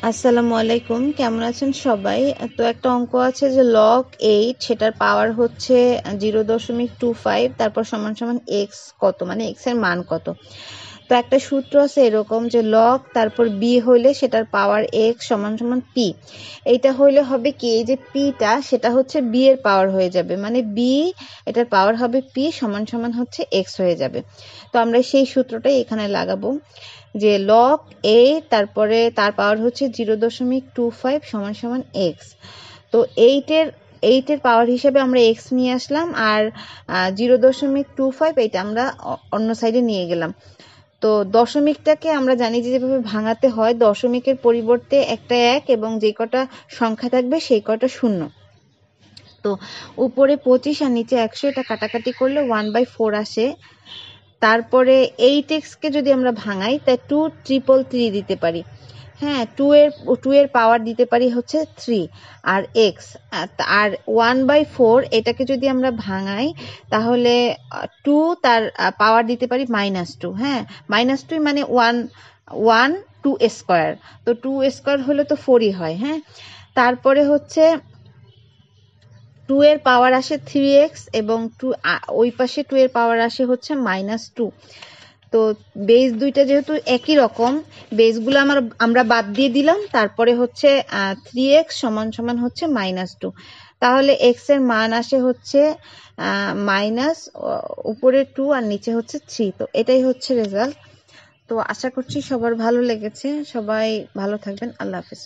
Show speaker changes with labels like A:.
A: আসসালামু আলাইকুম, কেমন আছেন সবাই? তো একটা অঙ্ক আছে যে log 8, সেটার পাওয়ার হচ্ছে 0.25, তারপর সমান সমান এক্স কত, মানে এক্স এর মান কত। তো একটা সূত্র আছে এরকম যে log তারপর বি হইলে সেটার পাওয়ার এক্স সমান সমান পি। এইটা হইলে হবে কি, এই যে পিটা সেটা হচ্ছে বি এর পাওয়ার হয়ে যাবে, মানে বি এটার পাওয়ার হবে পি সমান সমান হচ্ছে এক্স হয়ে যাবে। তো আমরা সেই সূত্রটাই এখানে লাগাবো যে log a তারপরে তার পাওয়ার হচ্ছে 0.25 সমান সমান এক্স। তো এইটের পাওয়ার হিসেবে আমরা এক্স নিয়ে আসলাম, আর 0.25 এইটা আমরা অন্য সাইডে নিয়ে গেলাম। তো দশমিকটাকে আমরা জানি যে যেভাবে ভাঙাতে হয়, দশমিকের পরিবর্তে একটা এক এবং যে কটা সংখ্যা থাকবে সেই কটা শূন্য। তো উপরে 25 আর নিচে 100, এটা কাটাকাটি করলে 1/4 আসে। তারপরে 8x কে যদি আমরা ভাঙাই তাই 2,333 দিতে পারি। হ্যাঁ, 2 এর পাওয়ার দিতে পারি হচ্ছে 3 আর x। আর 1/4 এটাকে যদি আমরা ভাঙাই তাহলে 2 তার পাওয়ার দিতে পারি -2। হ্যাঁ, -2 মানে 2 স্কয়ার। তো 2 স্কয়ার হলে তো 4ই হয়। হ্যাঁ, তারপরে হচ্ছে 2 এর পাওয়ার আসে 3x এবং ওই পাশে 2 এর পাওয়ার আসে হচ্ছে -2। তো বেস দুইটা যেহেতু একই রকম, বেসগুলো আমরা বাদ দিয়ে দিলাম। তারপরে হচ্ছে 3x সমান সমান হচ্ছে -2। তাহলে x এর মান আসে হচ্ছে মাইনাস, উপরে 2 আর নিচে হচ্ছে 3। তো এটাই হচ্ছে রেজাল্ট। তো আশা করছি সবার ভালো লেগেছে। সবাই ভালো থাকবেন। আল্লাহ হাফেজ।